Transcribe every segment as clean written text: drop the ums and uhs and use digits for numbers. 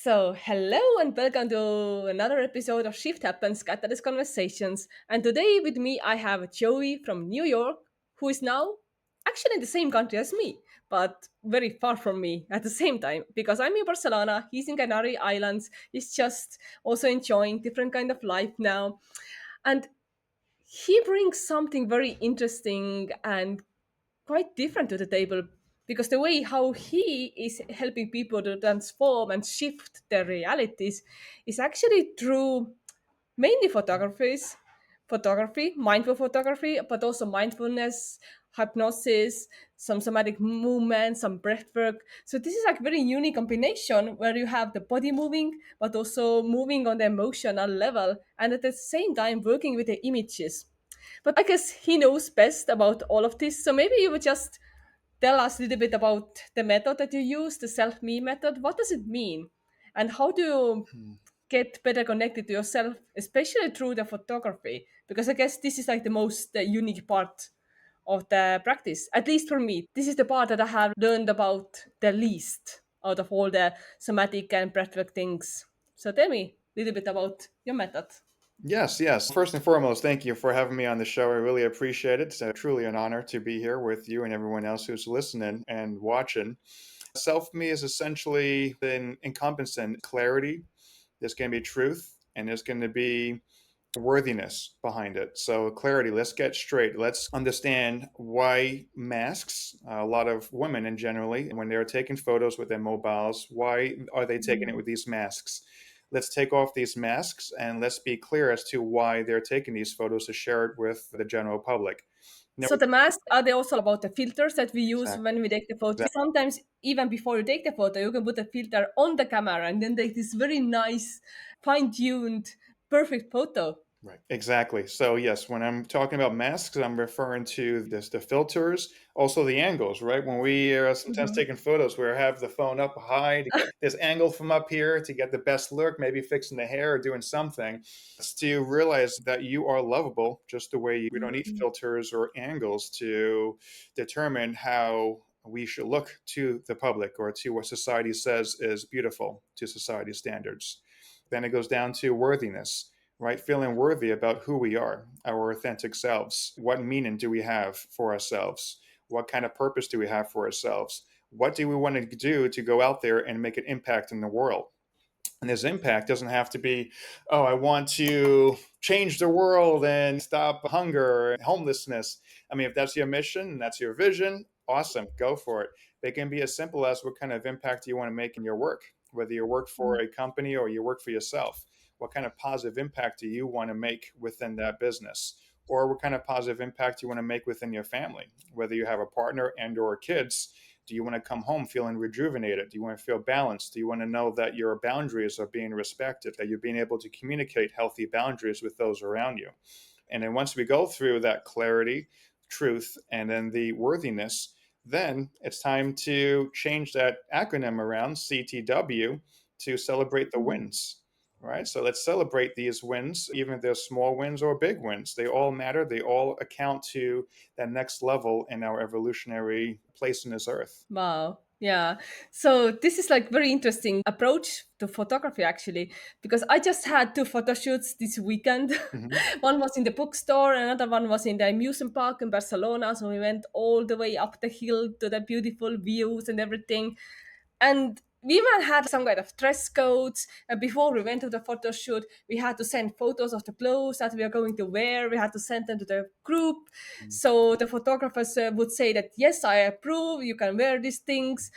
So, hello and welcome to another episode of Shift Happens Catalyst Conversations. And today with me, I have Joey from New York, who is now actually in the same country as me, but very far from me at the same time because I'm in Barcelona, he's in Canary Islands, he's just also enjoying different kind of life now. And he brings something very interesting and quite different to the table because the way how he is helping people to transform and shift their realities is actually through mainly photography, mindful photography, but also mindfulness, hypnosis, some somatic movement, some breath work. So this is like very unique combination where you have the body moving, but also moving on the emotional level, and at the same time working with the images. But I guess he knows best about all of this. So maybe you would just tell us a little bit about the method that you use, the self-me method. What does it mean? And how do you get better connected to yourself, especially through the photography? Because I guess this is like the most unique part of the practice, at least for me. This is the part that I have learned about the least out of all the somatic and breathwork things. So tell me a little bit about your method. Yes, yes. First and foremost, thank you for having me on the show. I really appreciate it. It's truly an honor to be here with you and everyone else who's listening and watching. Self me is essentially an encompassing clarity. There's going to be truth and there's going to be worthiness behind it. So, clarity, let's get straight. Let's understand why masks, a lot of women and generally, when they're taking photos with their mobiles, why are they taking it with these masks? Let's take off these masks and let's be clear as to why they're taking these photos to share it with the general public. So Never, the masks are they also about the filters that we use exactly. when we take the photo? Sometimes even before you take the photo, you can put a filter on the camera and then take this very nice, fine-tuned, perfect photo. Right. Exactly. So yes, when I'm talking about masks, I'm referring to the filters, also the angles, right? When we are sometimes Mhm. taking photos, we have the phone up high to get this angle from up here to get the best look, maybe fixing the hair or doing something. It's to realize that you are lovable just the way we don't need filters or angles to determine how we should look to the public or to what society says is beautiful to society standards. Then it goes down to worthiness, right? Feeling worthy about who we are, our authentic selves. What meaning do we have for ourselves? What kind of purpose do we have for ourselves? What do we want to do to go out there and make an impact in the world? And this impact doesn't have to be, oh, I want to change the world and stop hunger and homelessness. I mean, if that's your mission and that's your vision, awesome, go for it. It can be as simple as what kind of impact do you want to make in your work, whether you work for a company or you work for yourself. What kind of positive impact do you want to make within that business? Or what kind of positive impact do you want to make within your family, whether you have a partner and or kids. Do you want to come home feeling rejuvenated? Do you want to feel balanced? Do you want to know that your boundaries are being respected, that you're being able to communicate healthy boundaries with those around you? And then once we go through that clarity, truth, and then the worthiness, then it's time to change that acronym around CTW to celebrate the wins. Right. So let's celebrate these wins, even if they're small wins or big wins. They all matter. They all account to that next level in our evolutionary place in this earth. Wow. Yeah. So this is like very interesting approach to photography actually, because I just had two photo shoots this weekend. Mhm. One was in the bookstore, another one was in the amusement park in Barcelona. So we went all the way up the hill to the beautiful views and everything. And we even had some kind of dress codes. And before we went to the photo shoot, we had to send photos of the clothes that we are going to wear. We had to send them to the group. So the photographers would say that, yes, I approve, you can wear these things.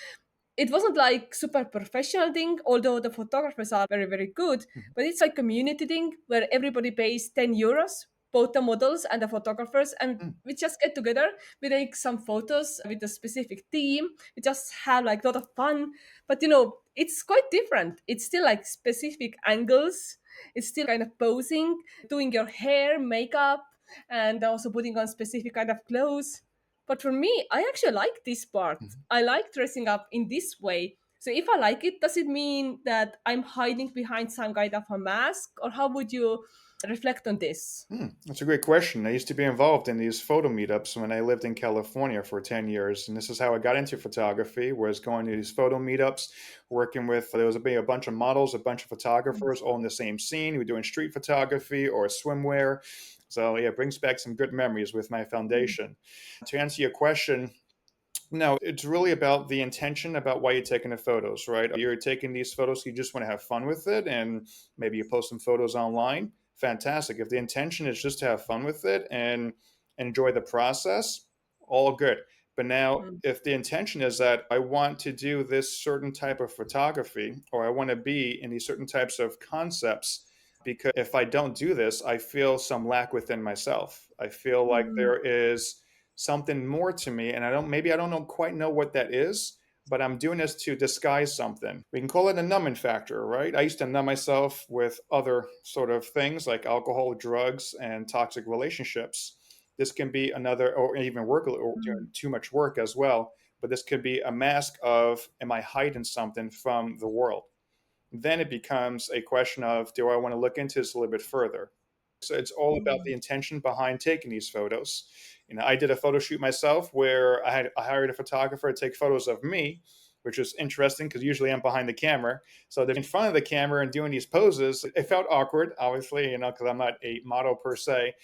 It wasn't like super professional thing, although the photographers are very, very good. Mhm. But it's like community thing where everybody pays 10 euros, both the models and the photographers. And Mm. we just get together, we take some photos with a specific theme. We just have like a lot of fun. But it's quite different. It's still like specific angles. It's still kind of posing, doing your hair, makeup, and also putting on specific kind of clothes. But for me, I actually like this part. Mhm. I like dressing up in this way. So if I like it, does it mean that I'm hiding behind some kind of a mask, or how would you reflect on this? That's a great question. I used to be involved in these photo meetups when I lived in California for 10 years. And this is how I got into photography, was going to these photo meetups, working with, there was a bunch of models, a bunch of photographers all in the same scene. We were doing street photography or swimwear. So yeah, it brings back some good memories with my foundation. To answer your question, no, it's really about the intention about why you're taking the photos, right? You're taking these photos, you just want to have fun with it, and maybe you post some photos online. Fantastic. If the intention is just to have fun with it and enjoy the process, all good. But now, Mm, if the intention is that I want to do this certain type of photography, or I want to be in these certain types of concepts, because if I don't do this, I feel some lack within myself. I feel like mm, there is something more to me, and I don't know quite know what that is, but I'm doing this to disguise something. We can call it a numbing factor, right? I used to numb myself with other sort of things like alcohol, drugs, and toxic relationships. This can be another, or even work, or doing mm, too much work as well. But this could be a mask of, am I hiding something from the world? Then it becomes a question of, do I want to look into this a little bit further? So it's all about the mm, intention behind taking these photos. I did a photo shoot myself where I hired a photographer to take photos of me, which was interesting because usually I'm behind the camera. So they're in front of the camera and doing these poses. It felt awkward, obviously, because I'm not a model per se.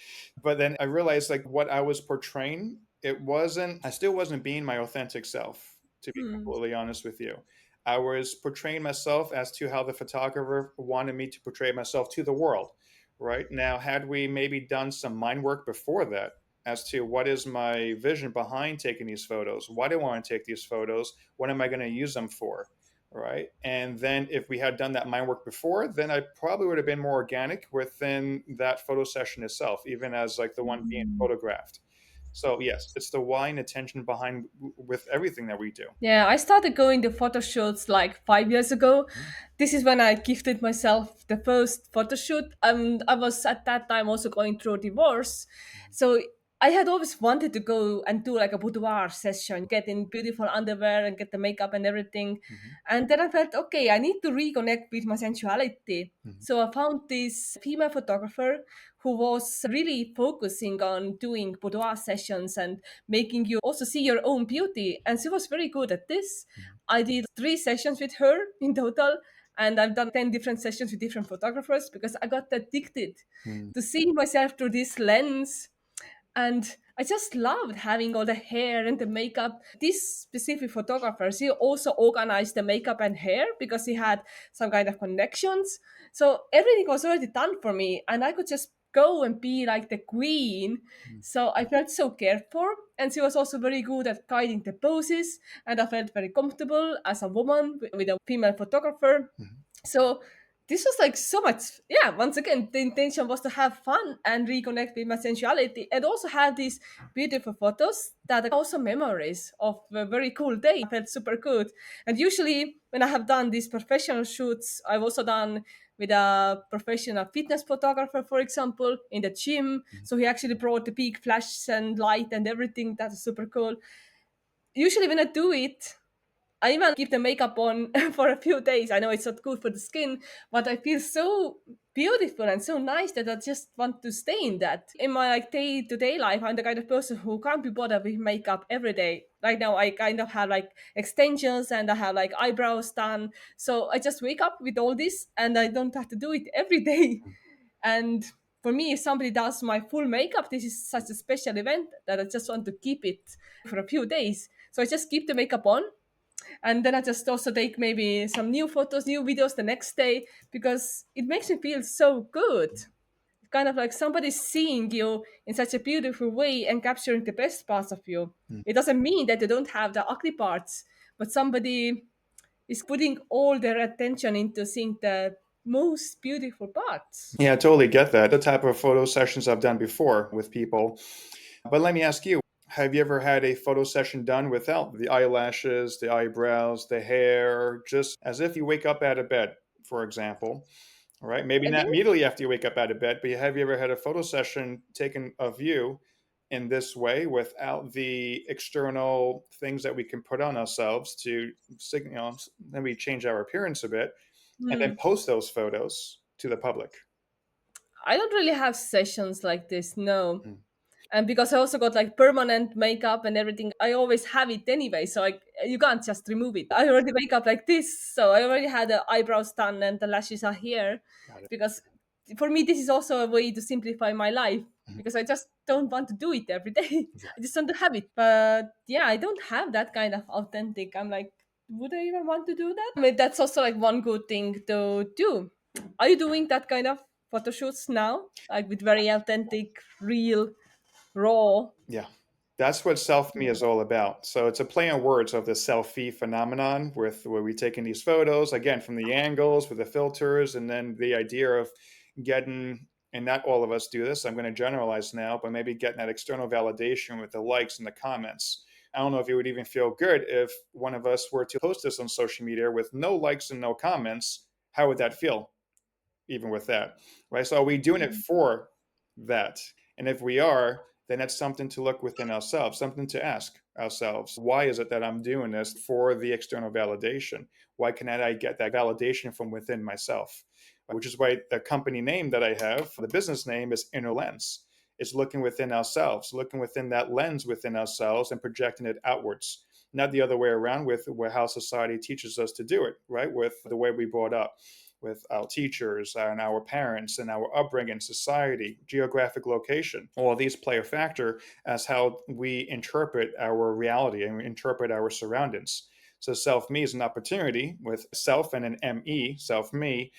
But then I realized like what I was portraying, I still wasn't being my authentic self, to be mm, completely honest with you. I was portraying myself as to how the photographer wanted me to portray myself to the world. Right now, had we maybe done some mind work before that as to what is my vision behind taking these photos? Why do I want to take these photos? What am I going to use them for? Right. And then if we had done that mind work before, then I probably would have been more organic within that photo session itself, even as like the one being mm. photographed. So yes, it's the why and attention behind with everything that we do. Yeah, I started going to photo shoots like 5 years ago. Mhm. This is when I gifted myself the first photo shoot. I was at that time also going through a divorce. So I had always wanted to go and do like a boudoir session, get in beautiful underwear and get the makeup and everything. Mhm. And then I felt, okay, I need to reconnect with my sensuality. Mhm. So I found this female photographer who was really focusing on doing boudoir sessions and making you also see your own beauty. And she was very good at this. Mhm. I did 3 sessions with her in total, and I've done 10 different sessions with different photographers because I got addicted Mhm. to seeing myself through this lens. And I just loved having all the hair and the makeup. This specific photographer, she also organized the makeup and hair because he had some kind of connections. So everything was already done for me, and I could just go and be like the queen. So I felt so cared for. And she was also very good at guiding the poses, and I felt very comfortable as a woman with a female photographer. Mhm. So this was like so much. Yeah, once again, the intention was to have fun and reconnect with my sensuality and also have these beautiful photos that are also memories of a very cool day. I felt super good. And usually when I have done these professional shoots, I've also done with a professional fitness photographer, for example, in the gym. So he actually brought the big flash and light and everything. That's super cool. Usually when I do it, I even keep the makeup on for a few days. I know it's not good for the skin, but I feel so beautiful and so nice that I just want to stay in that. In my like day-to-day life, I'm the kind of person who can't be bothered with makeup every day. Right now, I kind of have like extensions and I have like eyebrows done. So I just wake up with all this and I don't have to do it every day. And for me, if somebody does my full makeup, this is such a special event that I just want to keep it for a few days. So I just keep the makeup on and then I just also take maybe some new photos, new videos the next day because it makes me feel so good. Kind of like somebody seeing you in such a beautiful way and capturing the best parts of you. It doesn't mean that you don't have the ugly parts, but somebody is putting all their attention into seeing the most beautiful parts. Yeah, I totally get that. The type of photo sessions I've done before with people. But let me ask you, have you ever had a photo session done without the eyelashes, the eyebrows, the hair, just as if you wake up out of bed, for example? All right. Maybe I not think immediately after you wake up out of bed, but have you ever had a photo session taken of you in this way without the external things that we can put on ourselves to, maybe change our appearance a bit, and then Mm. post those photos to the public. I don't really have sessions like this, no. Mm, And because I also got like permanent makeup and everything, I always have it anyway. So you can't just remove it. I already wake up like this. So I already had the eyebrows done and the lashes are here. got it. Because for me, this is also a way to simplify my life Mhm. because I just don't want to do it every day. I Right. just want to have it. But yeah, I don't have that kind of authentic. I'm like, would I even want to do that? I mean, that's also like one good thing to do. Are you doing that kind of photo shoots now? Like with very authentic, real, raw. Yeah. That's what self-me is all about. So it's a play on words of the selfie phenomenon with where we taking these photos again from the angles with the filters, and then the idea of getting, and not all of us do this, I'm going to generalize now, but maybe getting that external validation with the likes and the comments. I don't know if it would even feel good if one of us were to post this on social media with no likes and no comments. How would that feel? Even with that, right? So are we doing it for that? And if we are, then that's something to look within ourselves, something to ask ourselves. Why is it that I'm doing this for the external validation? Why cannot I get that validation from within myself? Which is why the company name that I have, the business name is Inner Lens. It's looking within ourselves, looking within that lens within ourselves and projecting it outwards, not the other way around with how society teaches us to do it, right? With the way we brought up with our teachers and our parents and our upbringing, society, geographic location. All these play a factor as how we interpret our reality and we interpret our surroundings. So self me is an opportunity with self and an me, self me,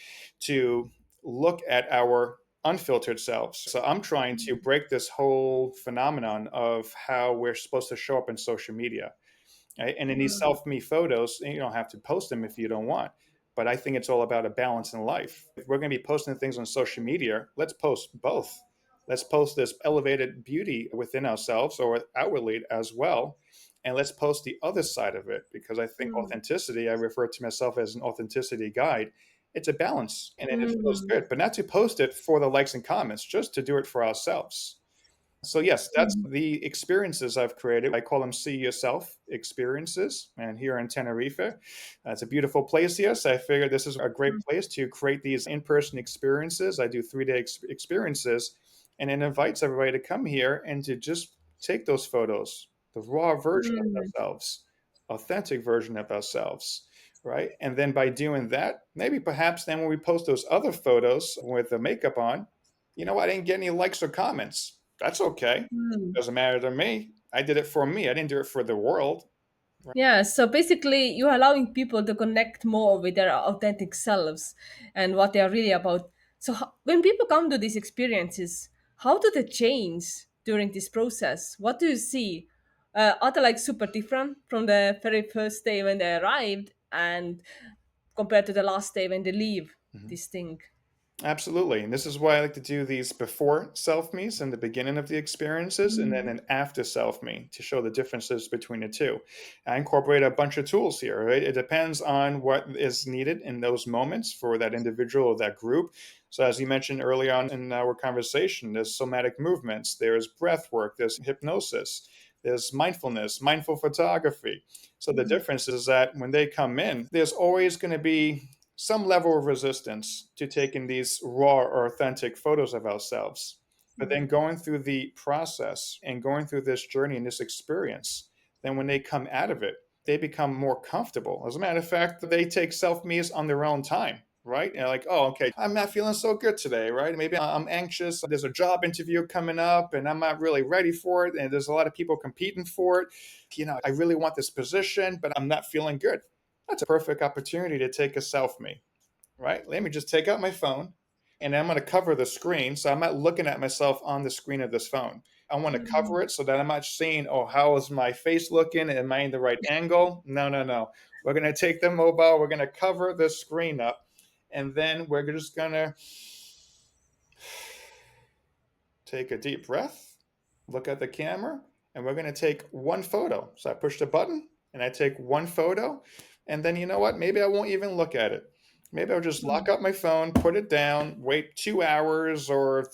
to look at our unfiltered selves. So I'm trying to break this whole phenomenon of how we're supposed to show up in social media. Right? And in these Mm, self-me photos, you don't have to post them if you don't want. But I think it's all about a balance in life. If we're going to be posting things on social media, let's post both. Let's post this elevated beauty within ourselves or outwardly as well. And let's post the other side of it because I think mm, authenticity, I refer to myself as an authenticity guide. It's a balance and it feels mm, good, but not to post it for the likes and comments, just to do it for ourselves. So yes, that's mm, the experiences I've created. I call them See Yourself experiences. And here in Tenerife, it's a beautiful place here. So I figured this is a great place to create these in-person experiences. I do 3-day experiences, and it invites everybody to come here and to just take those photos, the raw version of mm, ourselves, authentic version of ourselves. Right. And then by doing that, maybe perhaps then when we post those other photos with the makeup on, I didn't get any likes or comments. That's okay. mm. Doesn't matter to me. I did it for me. I didn't do it for the world. Right. Yeah, so basically, you're allowing people to connect more with their authentic selves and what they are really about. So, when people come to these experiences, how do they change during this process? What do you see? Are they like super different from the very first day when they arrived and compared to the last day when they leave Mhm. this thing? Absolutely. And this is why I like to do these before self me's in the beginning of the experiences and then Mm, an after self me to show the differences between the two. I incorporate a bunch of tools here, right? It depends on what is needed in those moments for that individual or that group. So, as you mentioned early on in our conversation, there's somatic movements, there's breath work, there's hypnosis, there's mindfulness, mindful photography. So, the mm, difference is that when they come in, there's always going to be some level of resistance to taking these raw or authentic photos of ourselves. But then going through the process and going through this journey and this experience, then when they come out of it, they become more comfortable. As a matter of fact, they take self me's on their own time, right? And like, oh, okay, I'm not feeling so good today, right? Maybe I'm anxious. There's a job interview coming up and I'm not really ready for it. And there's a lot of people competing for it. I really want this position, but I'm not feeling good. That's a perfect opportunity to take a selfie, right? Let me just take out my phone and I'm going to cover the screen. So I'm not looking at myself on the screen of this phone. I want to mm, cover it so that I'm not seeing, oh, how is my face looking? Am I in the right angle? No, no, no. We're going to take the mobile, we're going to cover the screen up, and then we're just going to take a deep breath, look at the camera, and we're going to take one photo. So I push the button and I take one photo. And then you know what? Maybe I won't even look at it. Maybe I'll just lock mm, up my phone, put it down, wait 2 hours, or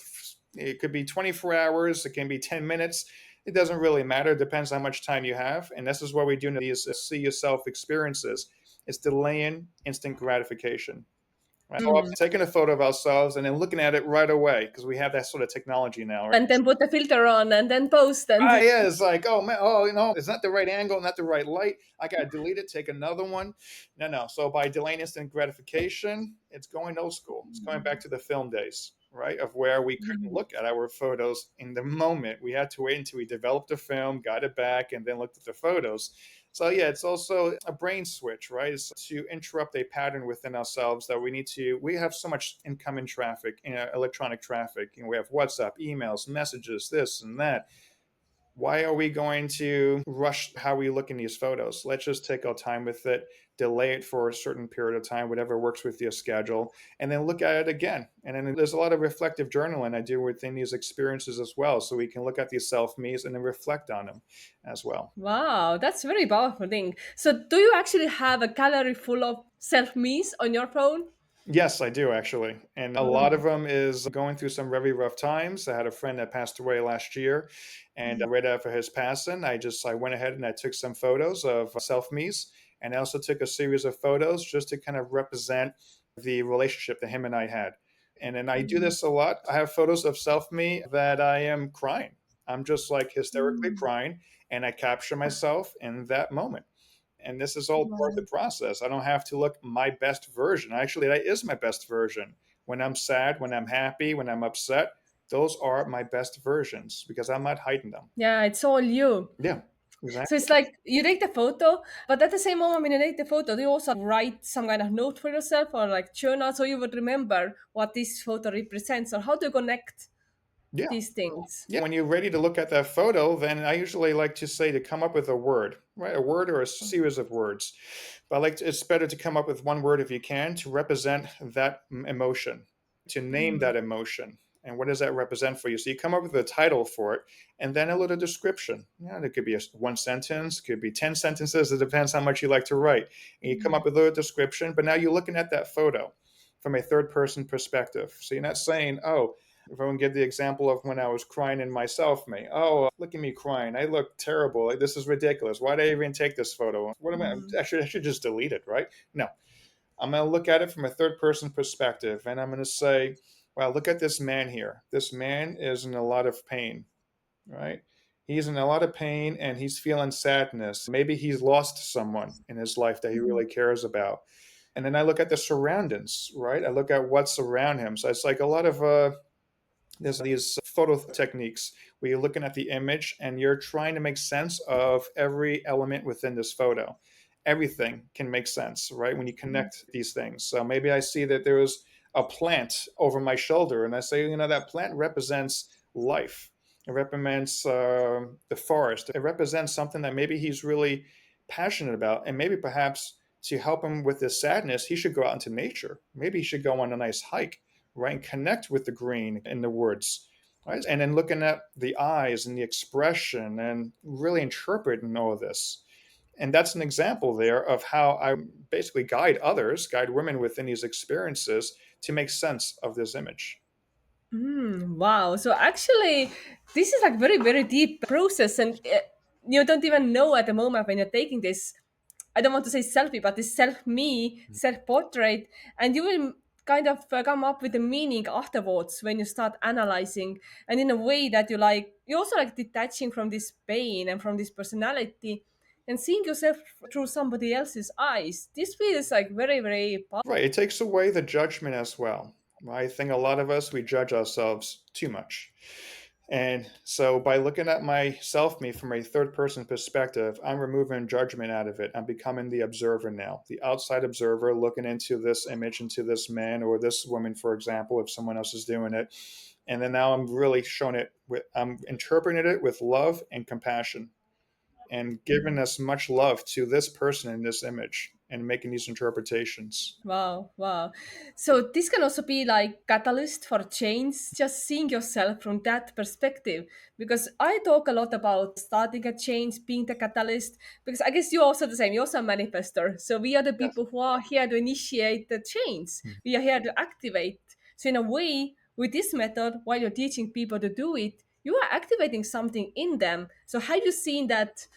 it could be 24 hours, it can be 10 minutes. It doesn't really matter. It depends how much time you have. And this is what we do in these see yourself experiences. It's delaying instant gratification. Right? So Mm. taking a photo of ourselves and then looking at it right away because we have that sort of technology now, right? And then put the filter on and then post Ah, and yeah, it's like, oh man, oh, it's not the right angle, not the right light. I gotta delete it, take another one. No, no. So by delaying instant gratification, it's going old school. It's going back to the film days, right? Of where we couldn't look at our photos in the moment. We had to wait until we developed the film, got it back, and then looked at the photos. So yeah, it's also a brain switch, right? It's to interrupt a pattern within ourselves that we have so much incoming traffic, electronic traffic. We have WhatsApp, emails, messages, this and that. Why are we going to rush how we look in these photos? Let's just take our time with it, delay it for a certain period of time, whatever works with your schedule, and then look at it again. And then there's a lot of reflective journaling I do within these experiences as well. So we can look at these self me's and then reflect on them as well. wow, that's very powerful thing. So do you actually have a gallery full of self-me's on your phone? Yes, I do actually. And a lot of them is going through some very rough times. I had a friend that passed away last year, and right after his passing, I went ahead and I took some photos of self me's, and I also took a series of photos just to kind of represent the relationship that him and I had. And then I do this a lot. I have photos of self me that I am crying. I'm just like hysterically Mm. crying, and I capture myself in that moment. And this is all part of the process. I don't have to look my best version. Actually, that is my best version. When I'm sad, when I'm happy, when I'm upset, those are my best versions because I'm not hiding them. Yeah, it's all you. Yeah, So exactly. it's like you take the photo, but at the same moment when you take the photo, do you also write some kind of note for yourself or like journal so you would remember what this photo represents or how to connect Yeah. these things? Yeah. When you're ready to look at that photo, then I usually like to say to come up with a word, right? A word or a series of words. But it's better to come up with one word if you can to represent that emotion, to name Mm. that emotion. And what does that represent for you? So you come up with a title for it and then a little description. Yeah, it could be one sentence, could be 10 sentences. It depends how much you like to write. And you come up with a little description, but now you're looking at that photo from a third person perspective. So you're not saying, oh, if I can give the example of when I was crying in myself, me, oh, look at me crying. I look terrible. Like, this is ridiculous. Why did I even take this photo? What am I? Mm. I should just delete it, right? No, I'm going to look at it from a third person perspective, and I'm going to say, wow, look at this man here. This man is in a lot of pain, right? He's in a lot of pain and he's feeling sadness. Maybe he's lost someone in his life that he really cares about. And then I look at the surroundings, right? I look at what's around him. So it's like a lot of there's these photo techniques where you're looking at the image and you're trying to make sense of every element within this photo. Everything can make sense, right? When you connect these things. So maybe I see that there is a plant over my shoulder, and I say, that plant represents life. It represents the forest. It represents something that maybe he's really passionate about, and maybe perhaps to help him with this sadness, he should go out into nature. Maybe he should go on a nice hike, right? And connect with the green in the woods, right? And then looking at the eyes and the expression and really interpreting all of this. And that's an example there of how I basically guide women within these experiences to make sense of this image. Mm, wow. So actually, this is like very, very deep process, and you don't even know at the moment when you're taking this. I don't want to say selfie, but this self me, self portrait, and you will kind of come up with a meaning afterwards when you start analyzing, and in a way that you also like detaching from this pain and from this personality, and seeing yourself through somebody else's eyes. This feels like very, very powerful. Right. It takes away the judgment as well. I think a lot of us, we judge ourselves too much. And so by looking at myself, me from a third person perspective, I'm removing judgment out of it. I'm becoming the observer now, the outside observer looking into this image, into this man or this woman, for example, if someone else is doing it. And then now I'm really showing it I'm interpreting it with love and compassion and giving as much love to this person in this image and making these interpretations. Wow, wow. So this can also be like catalyst for change, just seeing yourself from that perspective. Because I talk a lot about starting a change, being the catalyst, because I guess you're also the same, you're also a manifestor. So we are the Yes. people who are here to initiate the change. We are here to activate. So in a way, with this method, while you're teaching people to do it, you are activating something in them. So have you seen that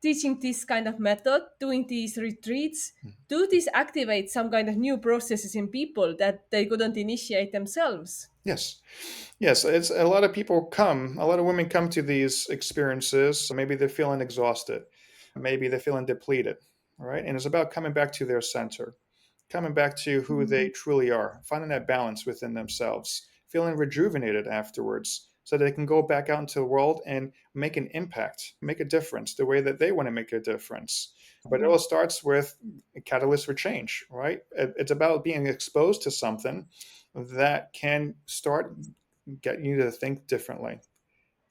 teaching this kind of method, doing these retreats, do these activate some kind of new processes in people that they couldn't initiate themselves? Yes. Yes, it's a lot of people come, a lot of women come to these experiences. Maybe they're feeling exhausted. Maybe they're feeling depleted. All right. And it's about coming back to their center, coming back to who they Mm, truly are, finding that balance within themselves, feeling rejuvenated afterwards so they can go back out into the world and make an impact, make a difference the way that they want to make a difference. But it yeah. all starts with a catalyst for change, right? It's about being exposed to something that can start getting you to think differently.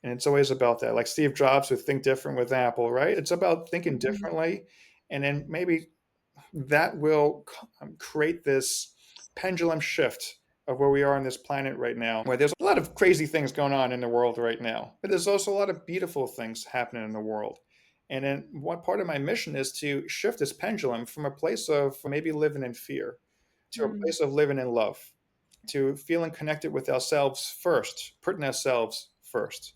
And it's always about that. Like Steve Jobs would think different with Apple, right? It's about thinking Mhm. differently. And then maybe that will create this pendulum shift of where we are on this planet right now, where there's a lot of crazy things going on in the world right now, but there's also a lot of beautiful things happening in the world. And then one part of my mission is to shift this pendulum from a place of maybe living in fear to a Mm, place of living in love, to feeling connected with ourselves first, putting ourselves first.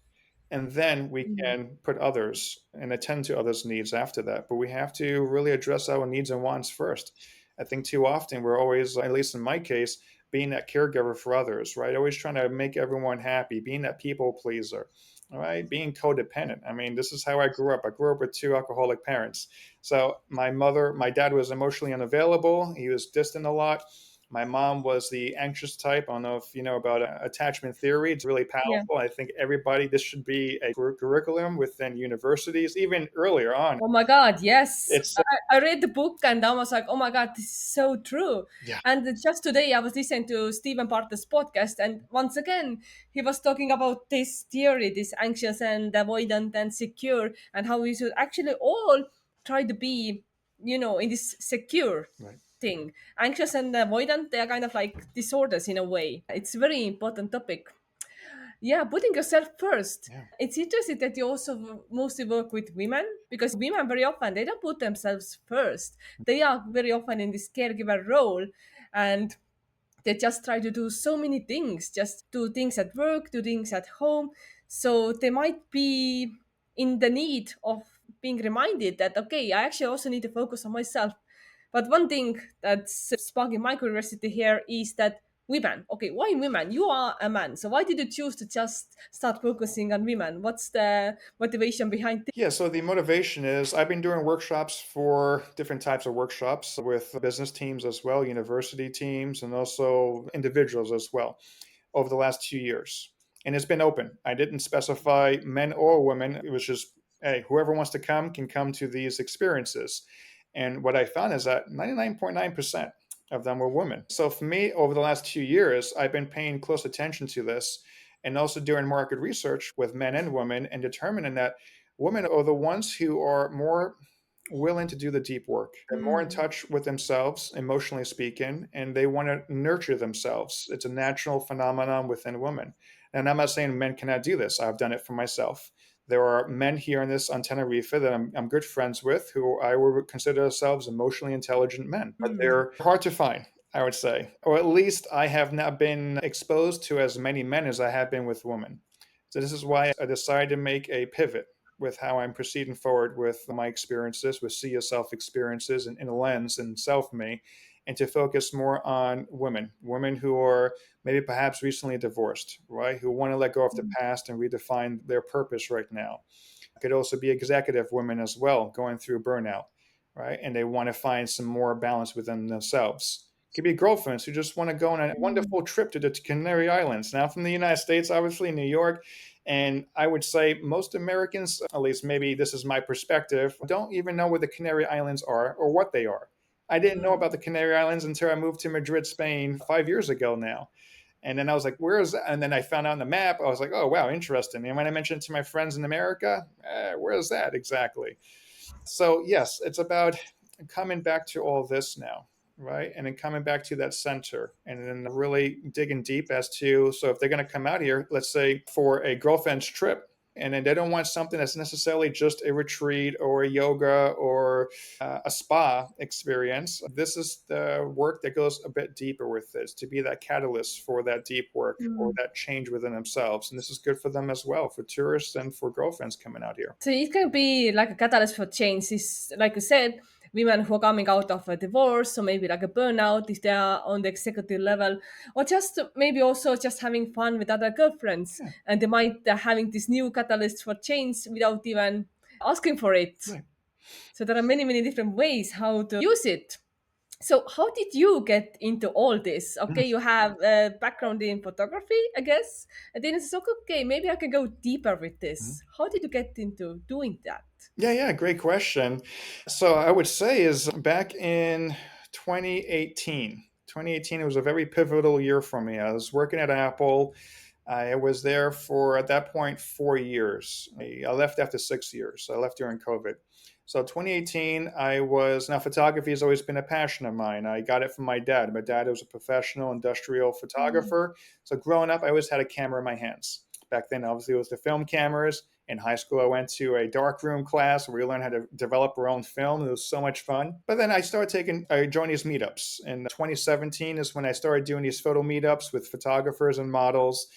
And then we mm, can put others and attend to others' needs after that. But we have to really address our needs and wants first. I think too often we're always, at least in my case, being that caregiver for others, right? Always trying to make everyone happy, being that people pleaser, all right? Being codependent. I mean, this is how I grew up. I grew up with two alcoholic parents. So my dad was emotionally unavailable. He was distant a lot. My mom was the anxious type. I don't know if you know about attachment theory. It's really yeah. powerful. I think everybody, this should be a curriculum within universities, even earlier on. Oh my God, yes. It's, I read the book and I was like, oh my God, this is so true. yeah, And just today I was listening to Stephen Bartlett's podcast, and once again, he was talking about this theory, this anxious and avoidant and secure, and how we should actually all try to be, in this secure right. thing. Anxious and avoidant, they are kind of like disorders in a way. It's a very important topic. Yeah, putting yourself first. Yeah. It's interesting that you also mostly work with women, because women very often they don't put themselves first. They are very often in this caregiver role, and they just try to do so many things, just do things at work, do things at home. So they might be in the need of being reminded that, okay, I actually also need to focus on myself. But one thing that's sparking my curiosity here is that women, okay, why women? You are a man. So why did you choose to just start focusing on women? What's the motivation behind this? Yeah, so the motivation is I've been doing workshops for different types of workshops with business teams as well, university teams, and also individuals as well over the last 2 years. And it's been open. I didn't specify men or women. It was just, hey, whoever wants to come can come to these experiences. And what I found is that 99.9% of them were women. So for me, over the last 2 years, I've been paying close attention to this and also doing market research with men and women and determining that women are the ones who are more willing to do the deep work. They're more in Mm, touch with themselves, emotionally speaking, and they want to nurture themselves. It's a natural phenomenon within women. And I'm not saying men cannot do this. I've done it for myself. There are men here in this on Tenerife that I'm good friends with who I would consider themselves emotionally intelligent men, but mm, they're hard to find, I would say. Or at least I have not been exposed to as many men as I have been with women. So this is why I decided to make a pivot with how I'm proceeding forward with my experiences, with See Yourself experiences and in a lens and SelfMe, and to focus more on women who are maybe perhaps recently divorced, right? Who want to let go of the mm, past and redefine their purpose right now. It could also be executive women as well, going through burnout, right? And they want to find some more balance within themselves. It could be girlfriends who just want to go on a mm, wonderful trip to the Canary Islands. Now, from the United States, obviously, New York, and I would say most Americans, at least maybe this is my perspective, don't even know where the Canary Islands are or what they are. I didn't know mm, about the Canary Islands until I moved to Madrid, Spain 5 years ago now. And then I was like, where is that? And then I found out on the map. I was like, oh, wow, interesting. And when I mentioned it to my friends in America, where is that exactly? So, yes, it's about coming back to all this now, right? And then coming back to that center and then really digging deep as to, so if they're going to come out here, let's say for a girlfriend's trip, And then they don't want something that's necessarily just a retreat or a yoga or a spa experience. This is the work that goes a bit deeper with this, to be that catalyst for that deep work or that change within themselves. And this is good for them as well, for tourists and for girlfriends coming out here. So it can be like a catalyst for change. Is like you said, women who are coming out of a divorce, or maybe like a burnout if they are on the executive level, or just maybe also just having fun with other girlfriends, Yeah, and they might having this new catalyst for change without even asking for it. right. So there are many different ways how to use it. So how did you get into all this? Okay, you have a background in photography, I guess, and then it's like, okay, maybe I can go deeper with Mhm. this. How did you get into doing that? Yeah, yeah, great question. So I would say is back in 2018. 2018, it was a very pivotal year for me. I was working at Apple. I was there for, at that point, 4 years. I left after 6 years. So I left during COVID. So 2018, I was, now photography has always been a passion of mine. I got it from my dad. My dad was a professional industrial photographer. So growing up, I always had a camera in my hands. Back then, obviously, it was the film cameras. In high school, I went to a darkroom class where we learned how to develop our own film. It was so much fun. But then I joined these meetups. In 2017 is when I started doing these photo meetups with photographers and models.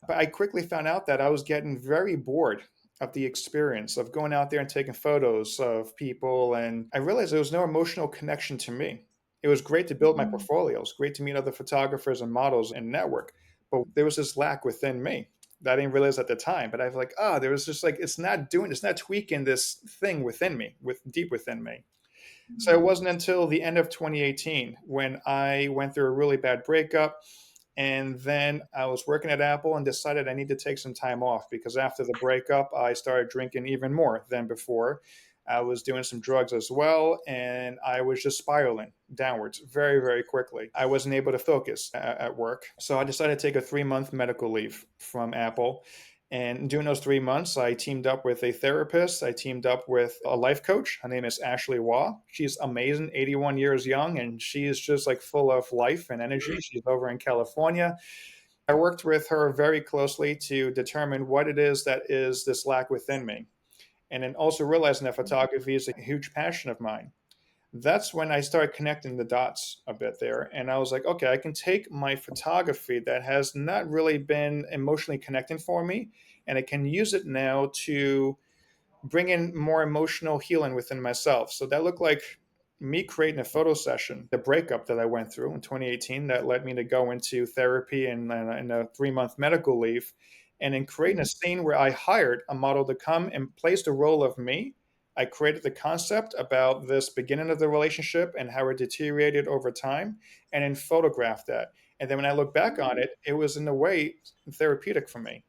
But I quickly found out that I was getting very bored of the experience of going out there and taking photos of people. And I realized there was no emotional connection to me. It was great to build my portfolio. It was great to meet other photographers and models and network. But there was this lack within me that I didn't realize at the time. But I was like, there was just like, it's not tweaking this thing within me, deep within me. So it wasn't until the end of 2018 when I went through a really bad breakup. And then I was working at Apple and decided I need to take some time off because after the breakup, I started drinking even more than before. I was doing some drugs as well, and I was just spiraling downwards very quickly. I wasn't able to focus at work. So I decided to take a 3-month medical leave from Apple. And during those 3 months, I teamed up with a therapist. I teamed up with a life coach. Her name is Ashley Waugh. She's amazing, 81 years young, and she is just like full of life and energy. She's over in California. I worked with her very closely to determine what it is that is this lack within me. And then also realizing that photography is a huge passion of mine. That's when I started connecting the dots a bit there. And I was like, okay, I can take my photography that has not really been emotionally connecting for me, and I can use it now to bring in more emotional healing within myself. So that looked like me creating a photo session, the breakup that I went through in 2018 that led me to go into therapy and a 3-month medical leave. And in creating a scene where I hired a model to come and place the role of me, I created the concept about this beginning of the relationship and how it deteriorated over time, and then photographed that. And then when I look back on it, it was in a way therapeutic for me.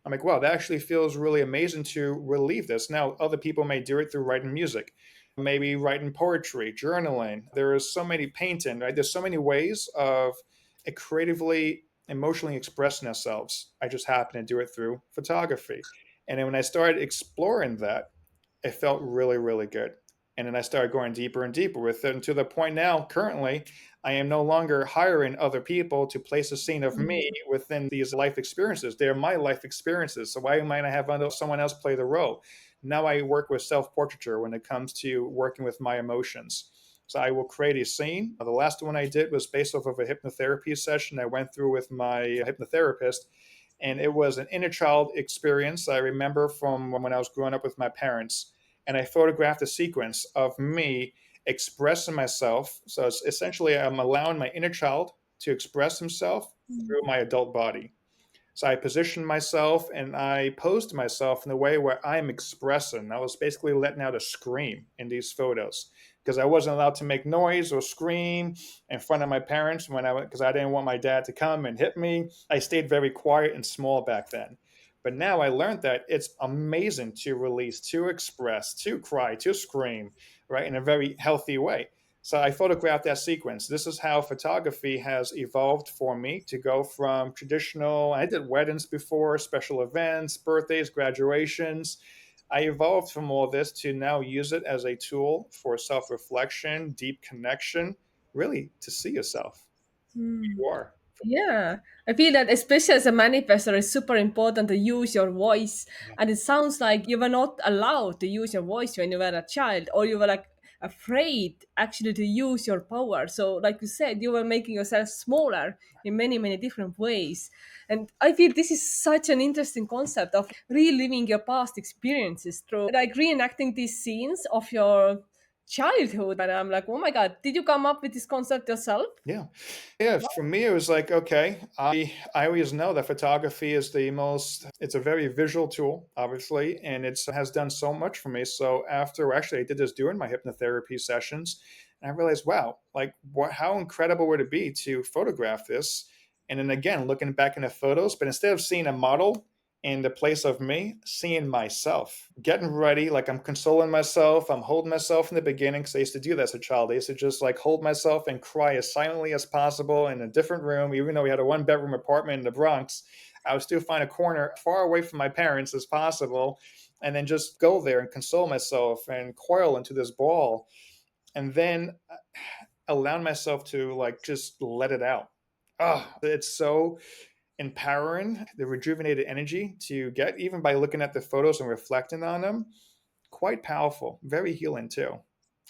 I'm like, wow, that actually feels really amazing to relieve this. Now, other people may do it through writing music, maybe writing poetry, journaling. There is so many painting, right? There's so many ways of creatively, emotionally expressing ourselves. I just happen to do it through photography. And then when I started exploring that, it felt really good. And then I started going deeper and deeper with it, and to the point now, currently, I am no longer hiring other people to place a scene of me within these life experiences. They're my life experiences. So why might I have someone else play the role? Now I work with self-portraiture when it comes to working with my emotions. So I will create a scene. The last one I did was based off of a hypnotherapy session I went through with my hypnotherapist, and it was an inner child experience I remember from when I was growing up with my parents. And I photographed a sequence of me expressing myself. So it's essentially, I'm allowing my inner child to express himself through my adult body. So I positioned myself and I posed myself in a way where I'm expressing. I was basically letting out a scream in these photos because I wasn't allowed to make noise or scream in front of my parents because I didn't want my dad to come and hit me. I stayed very quiet and small back then. But now I learned that it's amazing to release, to express, to cry, to scream, right, in a very healthy way. So I photographed that sequence. This is how photography has evolved for me to go from traditional, I did weddings before, special events, birthdays, graduations. I evolved from all this to now use it as a tool for self reflection, deep connection, really to see yourself, who you are. Yeah, I feel that especially as a manifestor, it's super important to use your voice. Yeah. And it sounds like you were not allowed to use your voice when you were a child, or you were like afraid actually to use your power. So, like you said, you were making yourself smaller in many, many different ways. And I feel this is such an interesting concept of reliving your past experiences through like reenacting these scenes of your childhood. And I'm like, oh my God, did you come up with this concept yourself? Yeah. Yeah, for me, it was like, okay, I always know that photography is the most, it's a very visual tool, obviously, and it has done so much for me. So after, actually, I did this during my hypnotherapy sessions, and I realized, wow, like what, how incredible would it be to photograph this? And then again, looking back in the photos, but instead of seeing a model in the place of me, seeing myself, getting ready, like I'm consoling myself, I'm holding myself in the beginning, because I used to do that as a child. I used to just like hold myself and cry as silently as possible in a different room, even though we had a 1 bedroom apartment in the Bronx. I would still find a corner far away from my parents as possible, and then just go there and console myself and coil into this ball, and then allowing myself to like just let it out. Ah, it's so empowering, the rejuvenated energy to get, even by looking at the photos and reflecting on them, quite powerful, very healing too.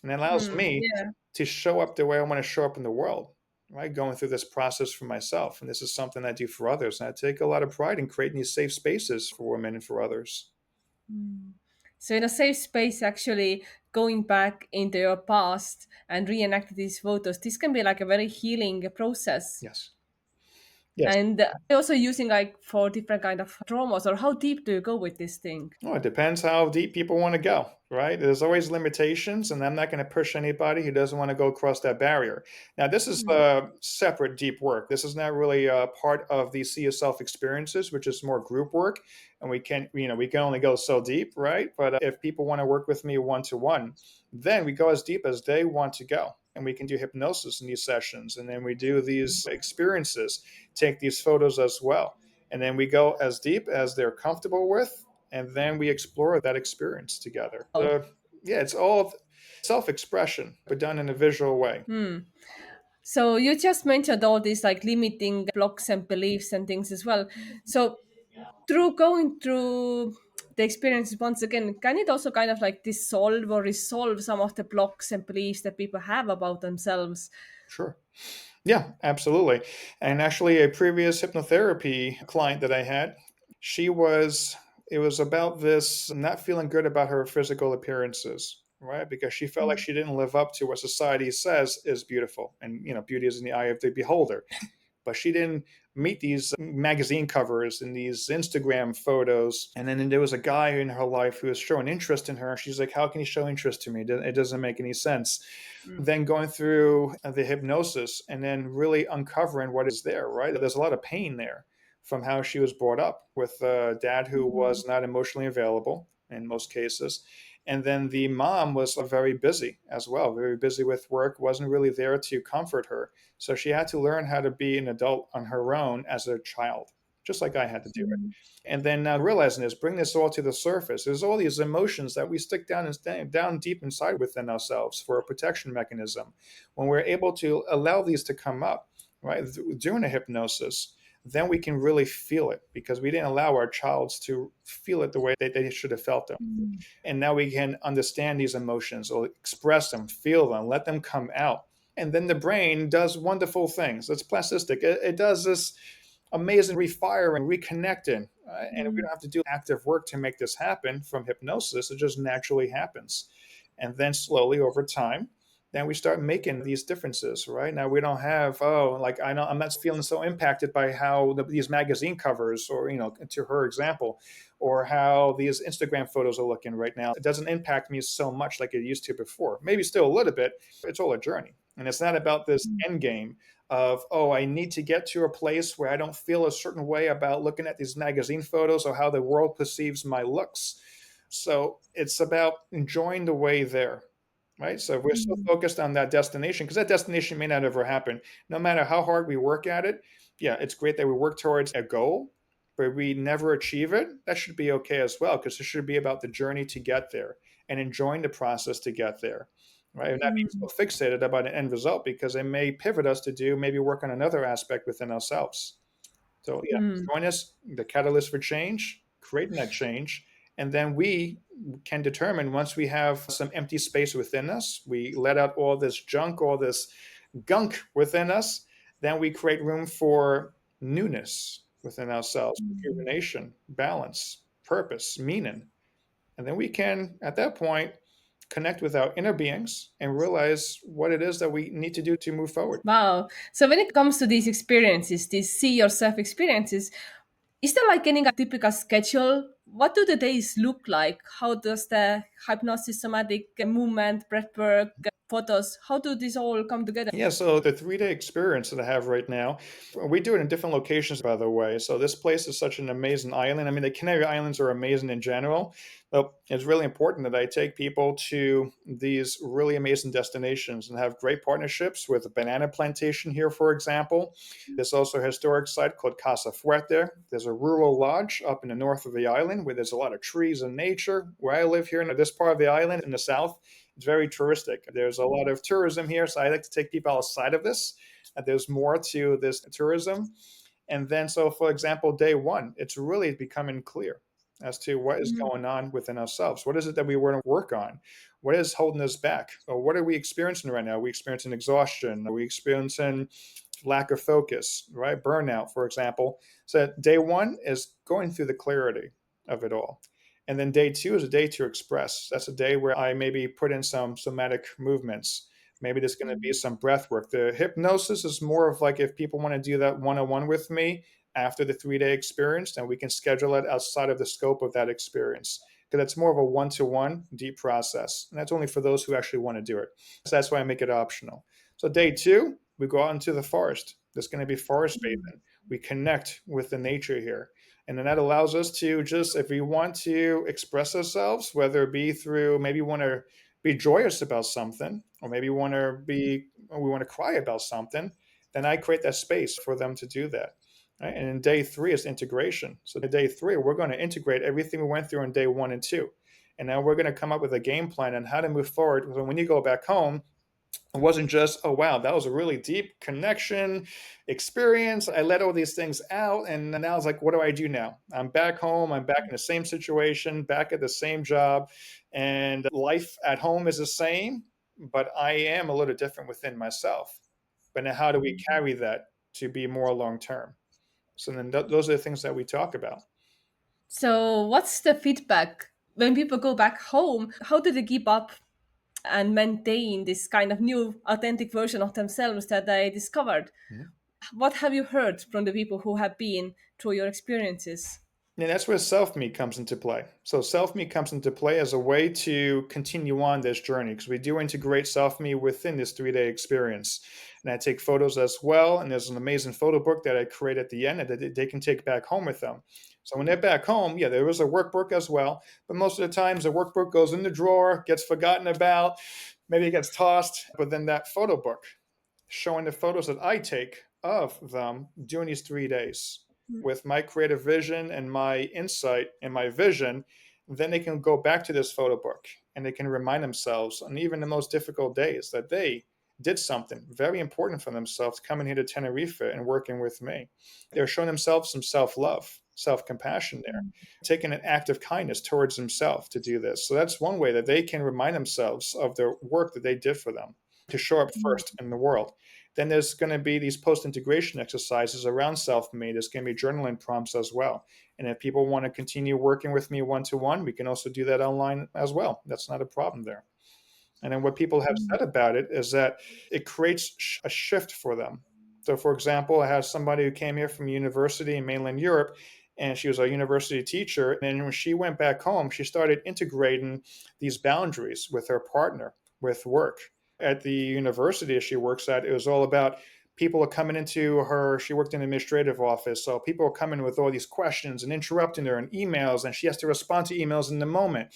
And it allows Hmm. me Yeah. to show up the way I want to show up in the world, right? Going through this process for myself. And this is something I do for others. And I take a lot of pride in creating these safe spaces for women and for others. Mm. So in a safe space, actually going back into your past and reenact these photos, this can be like a very healing process. Yes. Yes. And also using like for different kind of traumas, or how deep do you go with this thing? Well, it depends how deep people want to go, right? There's always limitations, and I'm not going to push anybody who doesn't want to go across that barrier. Now, this is Mm. separate deep work. This is not really part of the See Yourself experiences, which is more group work, and we can, we can only go so deep, right? But if people want to work with me one to one, then we go as deep as they want to go, and we can do hypnosis in these sessions, and then we do these experiences, take these photos as well, and then we go as deep as they're comfortable with, and then we explore that experience together. Oh. Yeah, it's all self-expression, but done in a visual way. Hmm. So you just mentioned all these like limiting blocks and beliefs and things as well. So through going through the experiences once again, can it also kind of like dissolve or resolve some of the blocks and beliefs that people have about themselves? Sure. Yeah, absolutely. And actually, a previous hypnotherapy client that I had, she was, it was about this not feeling good about her physical appearances, right? Because she felt like she didn't live up to what society says is beautiful. And, beauty is in the eye of the beholder, but she didn't meet these magazine covers and these Instagram photos. And then there was a guy in her life who was showing interest in her. She's like, how can he show interest to me? It doesn't make any sense. Then going through the hypnosis and then really uncovering what is there, right? There's a lot of pain there from how she was brought up with a dad who Mm. was not emotionally available in most cases. And then the mom was very busy as well, very busy with work, wasn't really there to comfort her. So she had to learn how to be an adult on her own as a child, just like I had to do it. Mm. And then realizing this, bring this all to the surface. There's all these emotions that we stick down and stay down deep inside within ourselves for a protection mechanism. When we're able to allow these to come up, right, during a hypnosis, then we can really feel it because we didn't allow our childs to feel it the way they should have felt them. Mm. And now we can understand these emotions or express them, feel them, let them come out. And then the brain does wonderful things. It's plastic. It does this amazing refiring, reconnecting. And we Mm. don't have to do active work to make this happen from hypnosis. It just naturally happens. And then slowly over time, then we start making these differences, right? Now we don't have, oh, like I know I'm not feeling so impacted by how these magazine covers, or, to her example, or how these Instagram photos are looking right now. It doesn't impact me so much like it used to before. Maybe still a little bit. It's all a journey. And it's not about this end game of, oh, I need to get to a place where I don't feel a certain way about looking at these magazine photos or how the world perceives my looks. So it's about enjoying the way there, right? So if we're so Mm. focused on that destination, because that destination may not ever happen, no matter how hard we work at it. Yeah, it's great that we work towards a goal, but we never achieve it. That should be okay as well, because it should be about the journey to get there and enjoying the process to get there. right? And not being Mm. so fixated about an end result because it may pivot us to do maybe work on another aspect within ourselves. So yeah, Mm. join us, the catalyst for change, creating that change. And then we can determine once we have some empty space within us, we let out all this junk, all this gunk within us, then we create room for newness within ourselves, rejuvenation, balance, purpose, meaning. And then we can, at that point, connect with our inner beings and realize what it is that we need to do to move forward. Wow. So when it comes to these experiences, these see yourself experiences, is there like any typical schedule? What do the days look like? How does the hypnosis, somatic movement, breathwork, photos, how do these all come together? Yeah, so the 3-day experience that I have right now, we do it in different locations, by the way. So this place is such an amazing island. I mean, the Canary Islands are amazing in general, but it's really important that I take people to these really amazing destinations and have great partnerships with a banana plantation here, for example. There's also a historic site called Casa Fuerte. There's a rural lodge up in the north of the island where there's a lot of trees and nature. Where I live here in this part of the island in the south, it's very touristic. There's a lot of tourism here, so I like to take people outside of this. There's more to this tourism. And then, so for example, day one, it's really becoming clear as to what is Mm. going on within ourselves. What is it that we want to work on? What is holding us back? Or what are we experiencing right now? Are we experiencing exhaustion? Are we experiencing lack of focus, right? Burnout, for example. So day one is going through the clarity of it all. And then day two is a day to express. That's a day where I maybe put in some somatic movements. Maybe there's going to be some breath work. The hypnosis is more of like if people want to do that one on one with me after the 3-day experience, then we can schedule it outside of the scope of that experience. Because it's more of a one to one deep process. And that's only for those who actually want to do it. So that's why I make it optional. So day two, we go out into the forest. There's going to be forest bathing. We connect with the nature here. And then that allows us to just, if we want to express ourselves, whether it be through maybe want to be joyous about something, or maybe we want to cry about something, then I create that space for them to do that. Right? And in day three is integration. So in day three, we're going to integrate everything we went through in day one and two. And now we're going to come up with a game plan on how to move forward. So when you go back home, it wasn't just, oh, wow, that was a really deep connection experience. I let all these things out. And now it's like, what do I do now? I'm back home. I'm back in the same situation, back at the same job. And life at home is the same, but I am a little different within myself. But now, how do we carry that to be more long term? So then those are the things that we talk about. So, what's the feedback when people go back home? How do they keep up and maintain this kind of new, authentic version of themselves that they discovered? Mhm. What have you heard from the people who have been through your experiences? And that's where SelfMe comes into play. So SelfMe comes into play as a way to continue on this journey because we do integrate SelfMe within this 3-day experience. And I take photos as well. And there's an amazing photo book that I create at the end that they can take back home with them. So when they're back home, yeah, there is a workbook as well. But most of the times the workbook goes in the drawer, gets forgotten about, maybe it gets tossed. But then that photo book showing the photos that I take of them during these 3 days with my creative vision and my insight and my vision, then they can go back to this photo book and they can remind themselves on even the most difficult days that they did something very important for themselves coming here to Tenerife and working with me. They're showing themselves some self-love, self-compassion there, taking an act of kindness towards themselves to do this. So that's one way that they can remind themselves of the work that they did for them to show up first in the world. Then there's going to be these post integration exercises around self made. There's going to be journaling prompts as well. And if people want to continue working with me one to one, we can also do that online as well. That's not a problem there. And then what people have said about it is that it creates a shift for them. So, for example, I had somebody who came here from university in mainland Europe, and she was a university teacher. And when she went back home, she started integrating these boundaries with her partner, with work. At the university she works at, it was all about people are coming into her. She worked in an administrative office. So people are coming with all these questions and interrupting her and emails, and she has to respond to emails in the moment.